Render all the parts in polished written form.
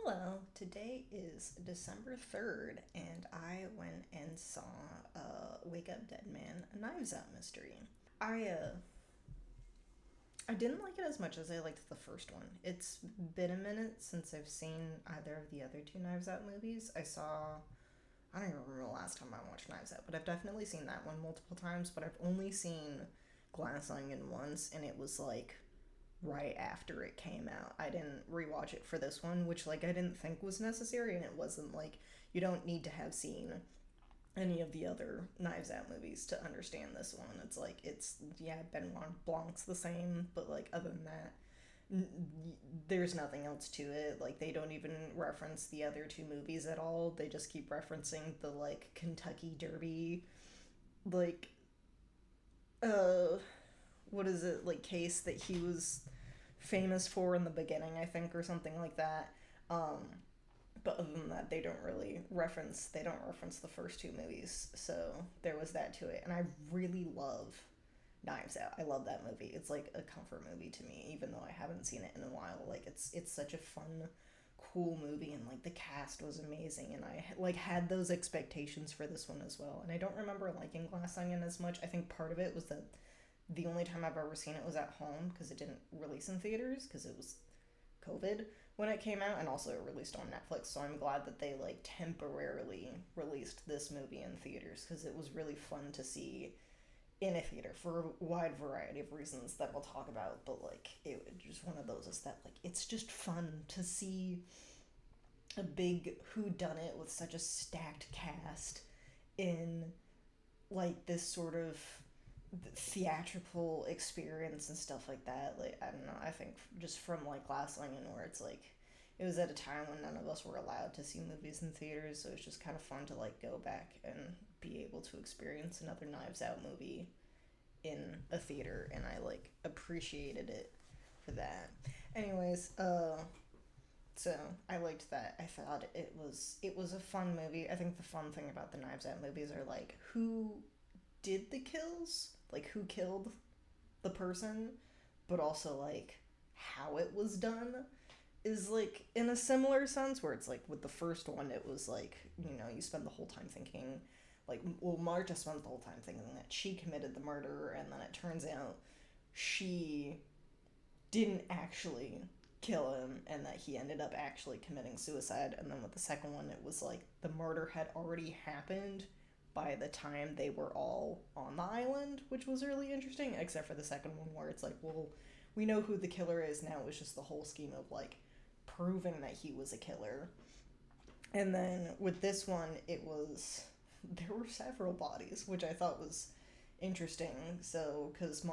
Hello, today is December 3rd, and I went and saw Wake Up Dead Man, a Knives Out mystery. I didn't like it as much as I liked the first one. It's been a minute since I've seen either of the other two Knives Out movies. I don't even remember the last time I watched Knives Out, but I've definitely seen that one multiple times, but I've only seen Glass Onion once, and it was like right after it came out. I didn't rewatch it for this one, which like I didn't think was necessary, and it wasn't like you don't need to have seen any of the other Knives Out movies to understand this one. It's like it's yeah, Benoit Blanc's the same, but like other than that, there's nothing else to it. Like they don't even reference the other two movies at all. They just keep referencing the like Kentucky Derby, like uh, what is it like case that he was famous for in the beginning, I think, or something like that. Um, but other than that, they don't reference the first two movies. So there was that to it, and I really love Knives Out. I love that movie. It's like a comfort movie to me, even though I haven't seen it in a while. Like it's such a fun, cool movie, and like the cast was amazing, and I like had those expectations for this one as well. And I don't remember liking Glass Onion as much. I think part of it was that the only time I've ever seen it was at home because it didn't release in theaters because it was COVID when it came out, and also it released on Netflix. So I'm glad that they like temporarily released this movie in theaters because it was really fun to see in a theater for a wide variety of reasons that we'll talk about. But like it was just one of those is that like it's just fun to see a big who done it with such a stacked cast in like this sort of theatrical experience and stuff like that. Like I don't know. I think just from like Glass Onion, where it's like it was at a time when none of us were allowed to see movies in theaters, so it's just kind of fun to like go back and be able to experience another Knives Out movie in a theater, and I like appreciated it for that. Anyways, so I liked that. I thought it was a fun movie. I think the fun thing about the Knives Out movies are like who did the kills, like who killed the person, but also like how it was done is like in a similar sense where it's like with the first one it was like you spend the whole time thinking like well Marta spends the whole time thinking that she committed the murder, and then it turns out she didn't actually kill him and that he ended up actually committing suicide. And then with the second one it was like the murder had already happened by the time they were all on the island, which was really interesting, except for the second one where it's like, well, we know who the killer is now. It was just the whole scheme of like proving that he was a killer. And then with this one it was there were several bodies, which I thought was interesting. So because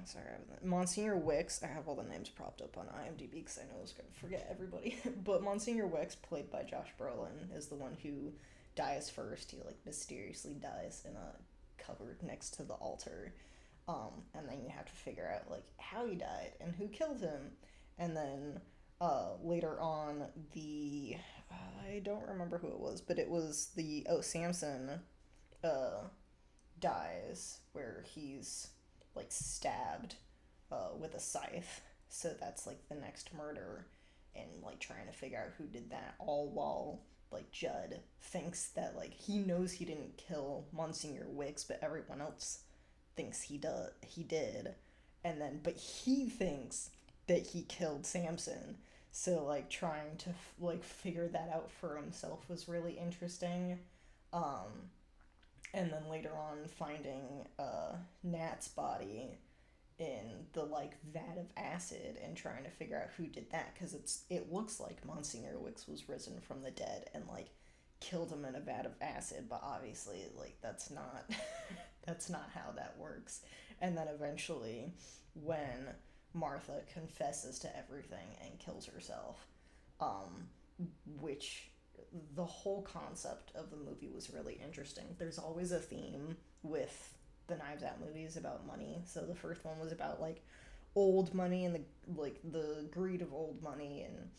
sorry, Monsignor Wicks. I have all the names propped up on IMDb because I know I was gonna forget everybody. But Monsignor Wicks, played by Josh Brolin, is the one who dies first. He like mysteriously dies in a cupboard next to the altar, and then you have to figure out like how he died and who killed him, and then later on the I don't remember who it was, but it was the Samson uh, dies where he's like stabbed with a scythe. So that's like the next murder, and like trying to figure out who did that, all while like Judd thinks that like he knows he didn't kill Monsignor Wicks, but everyone else thinks he did, and then but he thinks that he killed Samson. So like trying to like figure that out for himself was really interesting. Um, and then later on finding Nat's body in the like vat of acid and trying to figure out who did that, because it looks like Monsignor Wicks was risen from the dead and like killed him in a vat of acid, but obviously like that's not that's not how that works. And then eventually when Martha confesses to everything and kills herself, um, which the whole concept of the movie was really interesting. There's always a theme with the Knives Out movies about money. So the first one was about like old money and the greed of old money, and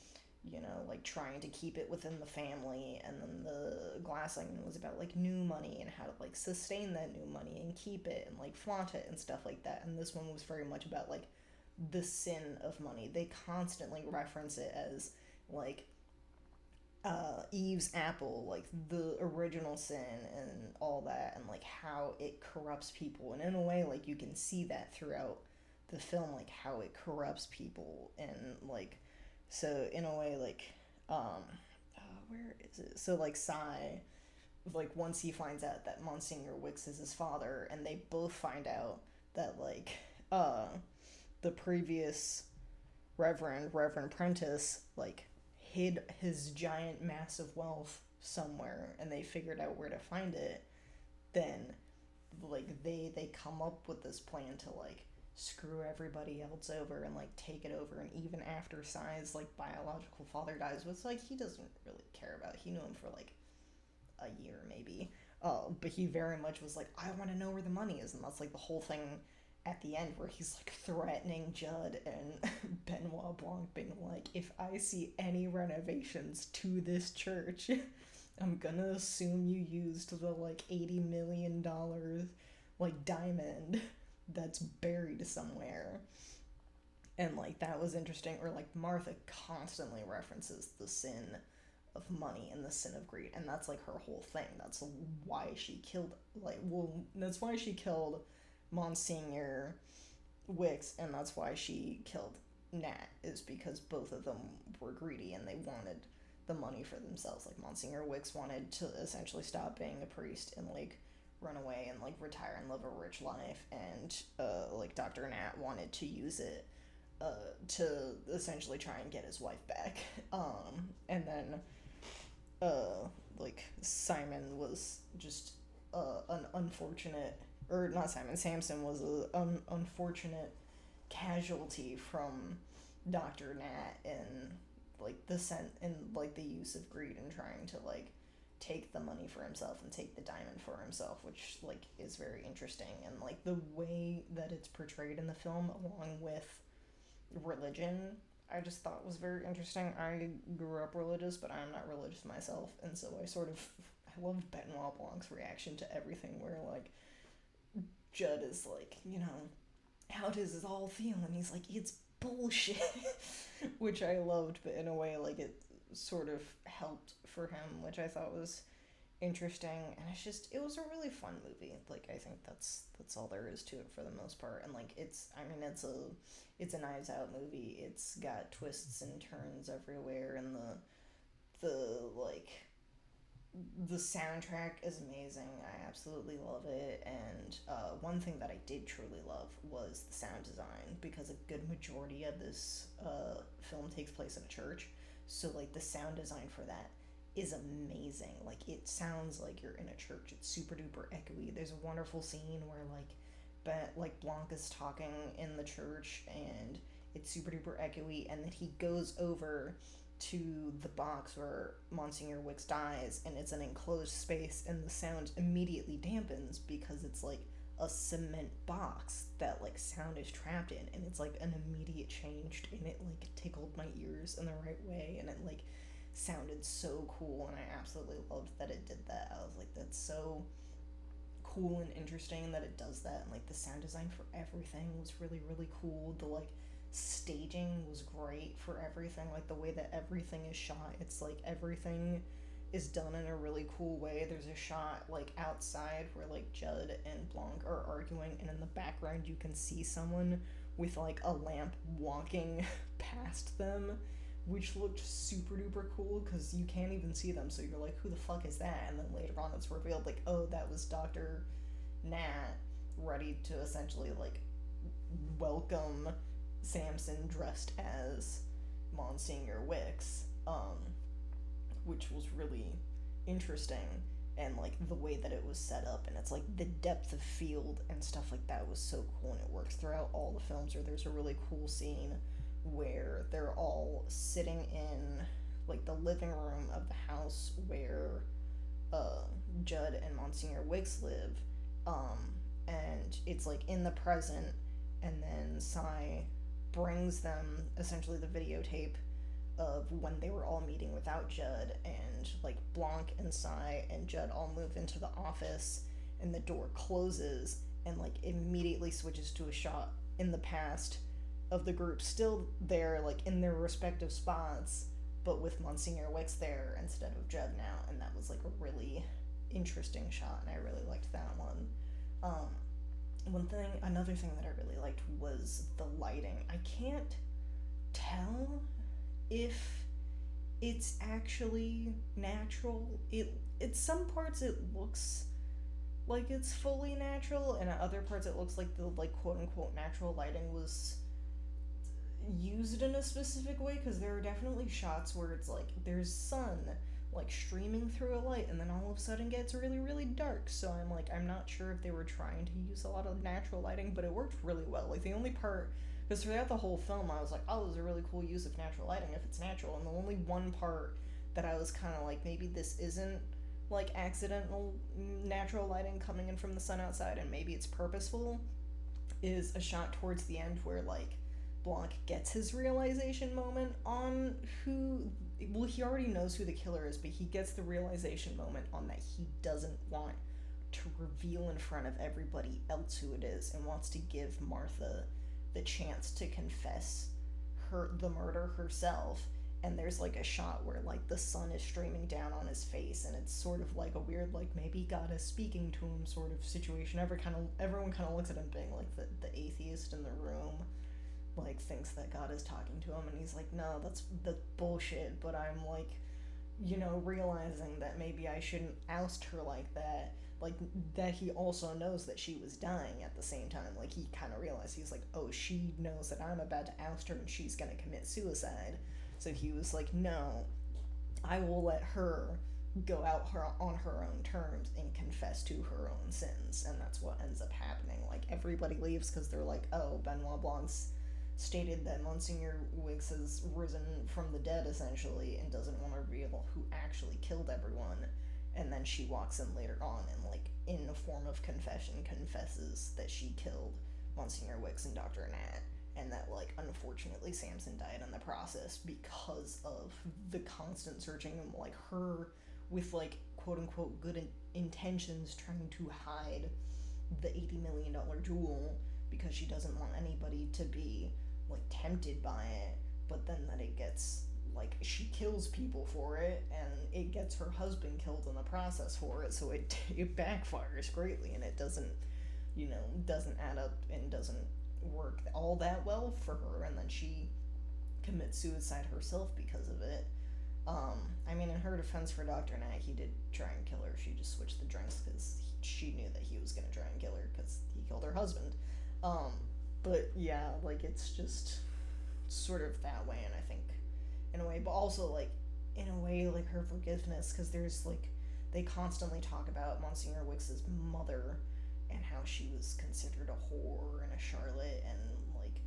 like trying to keep it within the family. And then the Glass Onion was about like new money and how to like sustain that new money and keep it and like flaunt it and stuff like that. And this one was very much about like the sin of money. They constantly reference it as like Eve's apple, like the original sin and all that, and like how it corrupts people. And in a way, like you can see that throughout the film, like how it corrupts people, and like so in a way, like where is it? So like Sai, like once he finds out that Monsignor Wicks is his father, and they both find out that like uh the previous Reverend Prentice like hid his giant mass of wealth somewhere, and they figured out where to find it, then like they come up with this plan to like screw everybody else over and like take it over. And even after Sai's like biological father dies, which like he doesn't really care about, he knew him for like a year maybe, but he very much was like, I want to know where the money is. And that's like the whole thing at the end, where he's like threatening Judd and Benoit Blanc, being like, if I see any renovations to this church, I'm gonna assume you used the like $80 million like diamond that's buried somewhere. And like that was interesting. Or like Martha constantly references the sin of money and the sin of greed, and that's like her whole thing. That's why she killed, like, well, that's why she killed Monsignor Wicks, and that's why she killed Nat, is because both of them were greedy and they wanted the money for themselves. Like Monsignor Wicks wanted to essentially stop being a priest and like run away and like retire and live a rich life, and like Dr. Nat wanted to use it to essentially try and get his wife back. And then like Simon was just an unfortunate, or not Simon, Samson was an unfortunate casualty from Dr. Nat, and like the scent and like the use of greed and trying to like take the money for himself and take the diamond for himself, which like is very interesting. And like the way that it's portrayed in the film along with religion, I just thought was very interesting. I grew up religious, but I'm not religious myself, and so I loved Benoit Blanc's reaction to everything, where like Judd is like, how does it all feel? And he's like, it's bullshit, which I loved, but in a way, like it sort of helped for him, which I thought was interesting. And it was a really fun movie. Like I think that's all there is to it for the most part. And like it's a Knives Out movie. It's got twists and turns everywhere, and the soundtrack is amazing. I absolutely love it. And one thing that I did truly love was the sound design, because a good majority of this film takes place in a church. So like the sound design for that is amazing. Like it sounds like you're in a church. It's super duper echoey. There's a wonderful scene where like Blanc is talking in the church, and it's super duper echoey, and then he goes over to the box where Monsignor Wicks dies, and it's an enclosed space, and the sound immediately dampens because it's like a cement box that like sound is trapped in, and it's like an immediate change, and it like tickled my ears in the right way, and it like sounded so cool, and I absolutely loved that it did that. I was like, that's so cool and interesting that it does that. And like the sound design for everything was really really cool. The like staging was great for everything. Like the way that everything is shot, it's like everything is done in a really cool way. There's a shot like outside where like Judd and Blanc are arguing, and in the background you can see someone with like a lamp walking past them, which looked super duper cool because you can't even see them, so you're like, who the fuck is that? And then later on it's revealed like, oh, that was Dr. Nat, ready to essentially like welcome Samson dressed as Monsignor Wicks, which was really interesting. And like the way that it was set up, and it's like the depth of field and stuff like that was so cool, and it works throughout all the films. Or there's a really cool scene where they're all sitting in like the living room of the house where Judd and Monsignor Wicks live, and it's like in the present, and then Sai brings them essentially the videotape of when they were all meeting without Judd, and like Blanc and Sai and Judd all move into the office, and the door closes, and like immediately switches to a shot in the past of the group still there, like in their respective spots, but with Monsignor Wicks there instead of Judd now, and that was like a really interesting shot, and I really liked that one. Another thing that I really liked was the lighting. I can't tell if it's actually natural. It some parts it looks like it's fully natural, and at other parts it looks like the like quote unquote natural lighting was used in a specific way, because there are definitely shots where it's like there's sun like streaming through a light and then all of a sudden gets really really dark, so I'm not sure if they were trying to use a lot of natural lighting, but it worked really well. Like the only part, because throughout the whole film I was like, oh, this is a really cool use of natural lighting if it's natural, and the only one part that I was kind of like, maybe this isn't like accidental natural lighting coming in from the sun outside and maybe it's purposeful, is a shot towards the end where like Blanc gets his realization moment on who, well, he already knows who the killer is, but he gets the realization moment on that he doesn't want to reveal in front of everybody else who it is, and wants to give Martha the chance to confess the murder herself. And there's like a shot where like the sun is streaming down on his face, and it's sort of like a weird like maybe God is speaking to him sort of situation. Everyone kind of looks at him being like the atheist in the room like thinks that God is talking to him, and he's like, no, that's bullshit. But I'm like, realizing that maybe I shouldn't oust her like that. Like that he also knows that she was dying at the same time. Like he kind of realized, he's like, oh, she knows that I'm about to oust her and she's gonna commit suicide. So he was like, no, I will let her go out on her own terms and confess to her own sins. And that's what ends up happening. Like everybody leaves because they're like, oh, Benoit Blanc's stated that Monsignor Wicks has risen from the dead essentially and doesn't want to reveal who actually killed everyone. And then she walks in later on and like in a form of confession confesses that she killed Monsignor Wicks and Dr. Nat, and that like unfortunately Samson died in the process because of the constant searching, and like her with like quote unquote good intentions trying to hide the $80 million jewel because she doesn't want anybody to be like tempted by it, but then that it gets like she kills people for it, and it gets her husband killed in the process for it, so it backfires greatly, and it doesn't add up and doesn't work all that well for her, and then she commits suicide herself because of it. I mean, in her defense for Dr. Nat, he did try and kill her. She just switched the drinks because she knew that he was going to try and kill her because he killed her husband. But yeah, like it's just sort of that way, and I think in a way, but also like in a way like her forgiveness, because there's like they constantly talk about Monsignor Wicks's mother and how she was considered a whore and a charlotte, and like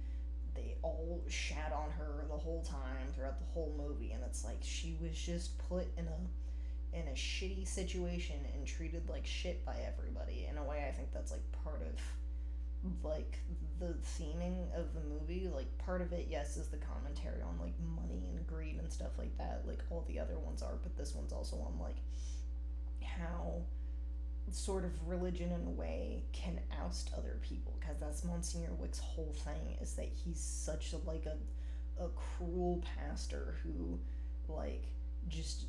they all shat on her the whole time throughout the whole movie, and it's like she was just put in a shitty situation and treated like shit by everybody. In a way, I think that's like part of like the theming of the movie. Like part of it, yes, is the commentary on like money and greed and stuff like that, like all the other ones are, but this one's also on like how sort of religion in a way can oust other people, because that's Monsignor Wick's whole thing, is that he's such a cruel pastor who like just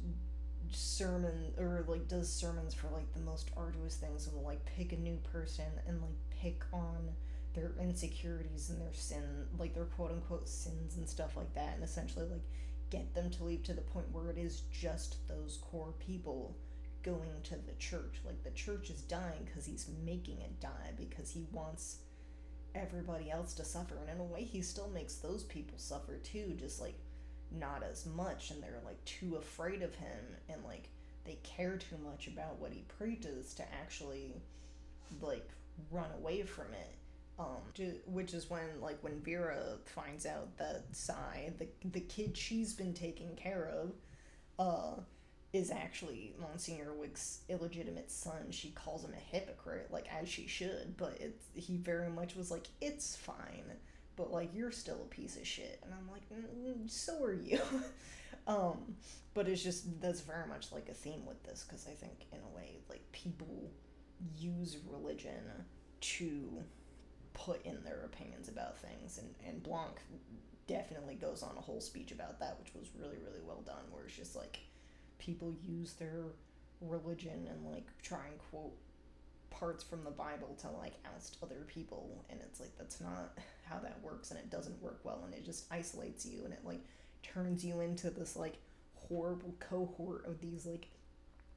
sermon or like does sermons for like the most arduous things, and will like pick a new person and like pick on their insecurities and their sin, like their quote unquote sins and stuff like that, and essentially like get them to leave, to the point where it is just those core people going to the church. Like the church is dying because he's making it die, because he wants everybody else to suffer, and in a way he still makes those people suffer too, just like not as much, and they're like too afraid of him, and like they care too much about what he preaches to actually like run away from it. Which is when Vera finds out that Sai, the kid she's been taking care of, is actually Monsignor Wick's illegitimate son. She calls him a hypocrite, like as she should, but he very much was like, it's fine, but like you're still a piece of shit, and I'm like, so are you. But it's just, that's very much like a theme with this, because I think in a way like people use religion to put in their opinions about things, and Blanc definitely goes on a whole speech about that, which was really, really well done, where it's just like people use their religion and like try and quote parts from the Bible to like oust other people, and it's like that's not how that works, and it doesn't work well, and it just isolates you, and it like turns you into this like horrible cohort of these like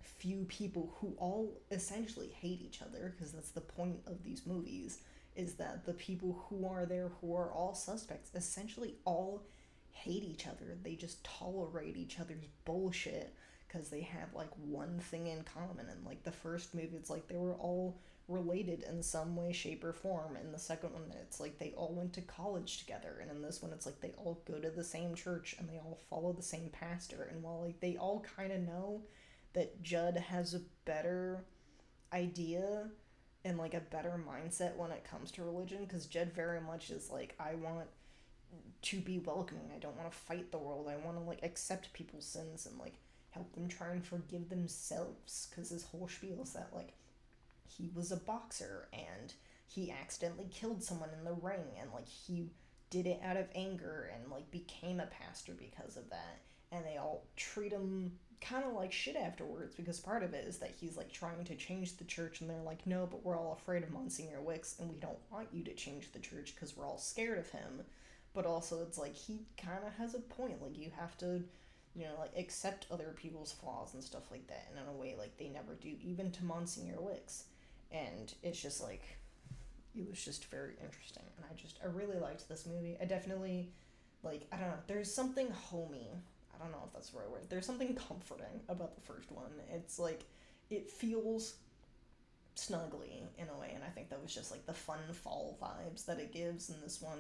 few people who all essentially hate each other, because that's the point of these movies, is that the people who are there, who are all suspects, essentially all hate each other. They just tolerate each other's bullshit because they have like one thing in common. And like the first movie, it's like they were all related in some way, shape, or form. In the second one, it's like they all went to college together. And in this one, it's like they all go to the same church and they all follow the same pastor. And while like they all kind of know that Judd has a better idea and like a better mindset when it comes to religion, because Judd very much is like, I want to be welcoming. I don't want to fight the world. I want to like accept people's sins and like help them try and forgive themselves, because his whole spiel is that like he was a boxer and he accidentally killed someone in the ring, and like he did it out of anger and like became a pastor because of that, and they all treat him kind of like shit afterwards, because part of it is that he's like trying to change the church, and they're like, no, but we're all afraid of Monsignor Wicks and we don't want you to change the church because we're all scared of him. But also it's like he kind of has a point, like you have to, you know, like accept other people's flaws and stuff like that, and in a way like they never do, even to Monsignor Wicks. And it's just like, it was just very interesting, and I really liked this movie. I definitely, like, I don't know, there's something homey, I don't know if that's the right word, there's something comforting about the first one. It's like it feels snuggly in a way, and I think that was just like the fun fall vibes that it gives, and this one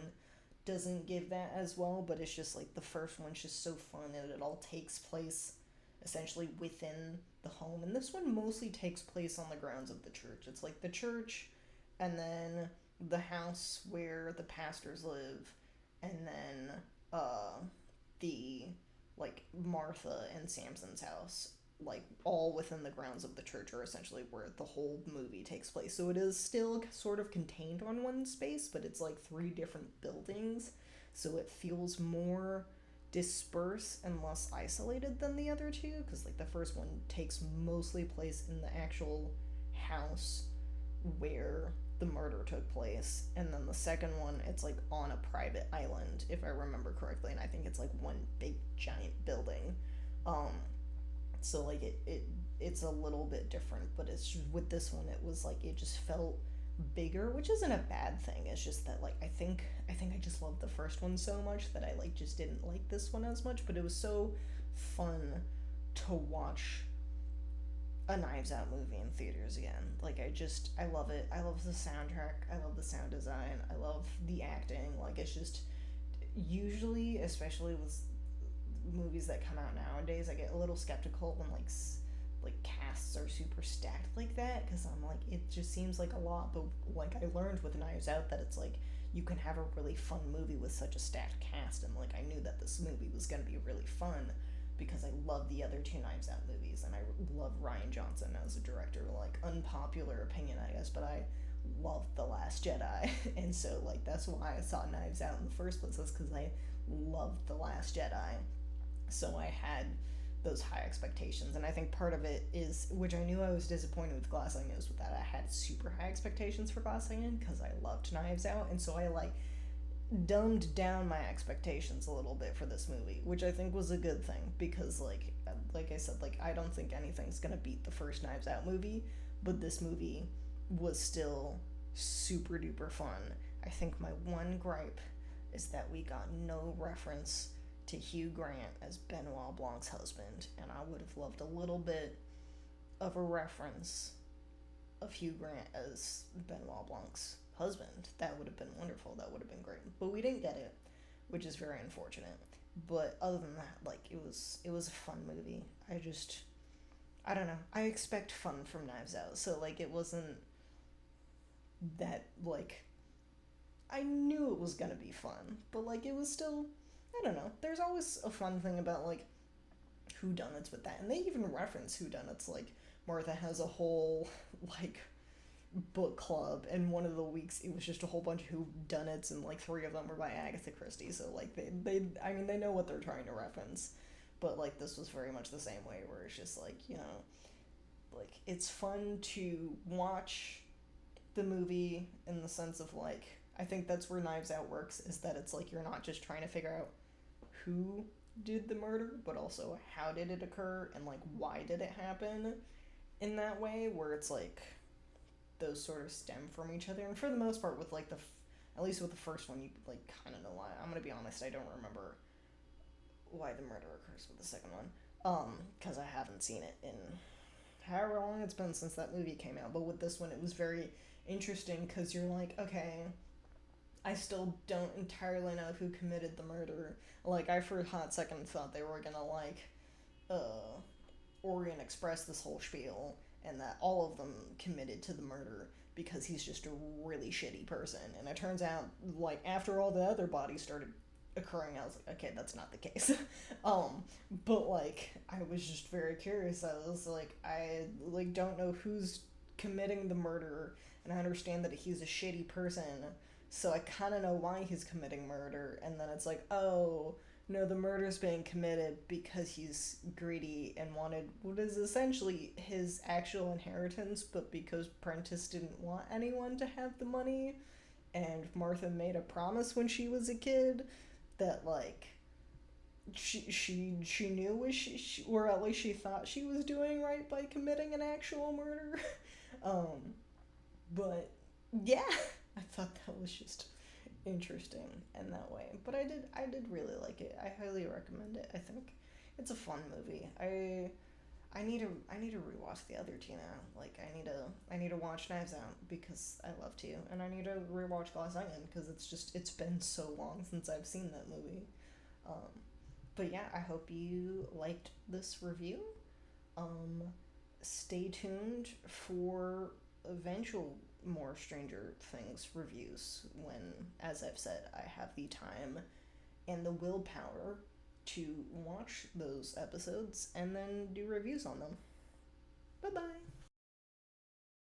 doesn't give that as well, but it's just like the first one's just so fun, and it all takes place essentially within the home, and this one mostly takes place on the grounds of the church. It's like the church, and then the house where the pastors live, and then the like Martha and Samson's house, like all within the grounds of the church, are essentially where the whole movie takes place. So it is still sort of contained on one space, but it's like three different buildings, so it feels more dispersed and less isolated than the other two, because like the first one takes mostly place in the actual house where the murder took place, and then the second one, it's like on a private island, if I remember correctly, and I think it's like one big giant building. um so like it's a little bit different, but it's with this one, it was like it just felt bigger, which isn't a bad thing. It's just that like I think I just loved the first one so much that I like just didn't like this one as much, but it was so fun to watch a Knives Out movie in theaters again. Like I love it. I love the soundtrack. I love the sound design. I love the acting. Like it's just, usually, especially with movies that come out nowadays, I get a little skeptical when like casts are super stacked like that, because I'm like, it just seems like a lot. But like I learned with Knives Out that it's like you can have a really fun movie with such a stacked cast, and like I knew that this movie was gonna be really fun because I love the other two Knives Out movies, and I love Rian Johnson as a director. Like, unpopular opinion, I guess, but I loved The Last Jedi, and so like that's why I saw Knives Out in the first place, is because I loved The Last Jedi. So I had those high expectations, and I think part of it is, which I knew I was disappointed with Glass Onion, is with that I had super high expectations for Glass Onion because I loved Knives Out, and so I like dumbed down my expectations a little bit for this movie, which I think was a good thing, because like I said, like I don't think anything's gonna beat the first Knives Out movie, but this movie was still super duper fun. I think my one gripe is that we got no reference to Hugh Grant as Benoit Blanc's husband, and I would have loved a little bit of a reference of Hugh Grant as Benoit Blanc's husband. That would have been wonderful. That would have been great. But we didn't get it, which is very unfortunate. But other than that, like it was a fun movie. I don't know. I expect fun from Knives Out, so like it wasn't that like I knew it was gonna be fun, but like it was still, I don't know. There's always a fun thing about like whodunits with that, and they even reference whodunits. Like Martha has a whole like book club, and one of the weeks it was just a whole bunch of whodunits, and like three of them were by Agatha Christie. So like I mean, they know what they're trying to reference, but like this was very much the same way, where it's just like, like it's fun to watch the movie in the sense of like, I think that's where Knives Out works, is that it's like you're not just trying to figure out who did the murder, but also how did it occur and like why did it happen in that way, where it's like those sort of stem from each other. And for the most part, with like at least with the first one, you like kind of know why. I'm gonna be honest, I don't remember why the murder occurs with the second one, because I haven't seen it in however long it's been since that movie came out. But with this one, it was very interesting because you're like, okay, I still don't entirely know who committed the murder. Like, I for a hot second thought they were gonna like uh Orient Express this whole spiel, and that all of them committed to the murder because he's just a really shitty person. And it turns out, like, after all the other bodies started occurring, I was like, okay, that's not the case. But like, I was just very curious. I was like, I like don't know who's committing the murder, and I understand that he's a shitty person, so I kind of know why he's committing murder. And then it's like, oh, no, the murder's being committed because he's greedy and wanted what is essentially his actual inheritance, but because Prentice didn't want anyone to have the money, and Martha made a promise when she was a kid that like she knew was or at least she thought she was doing right by committing an actual murder. um, but yeah, I thought that was just interesting in that way. But I did really like it. I highly recommend it. I think it's a fun movie. I need to rewatch the other two now. Like I need to watch Knives Out because I love to, and I need to rewatch Glass Onion because it's been so long since I've seen that movie. Um, but yeah, I hope you liked this review. Um, Stay tuned for eventual more Stranger Things reviews when, as I've said, I have the time and the willpower to watch those episodes and then do reviews on them. Bye bye.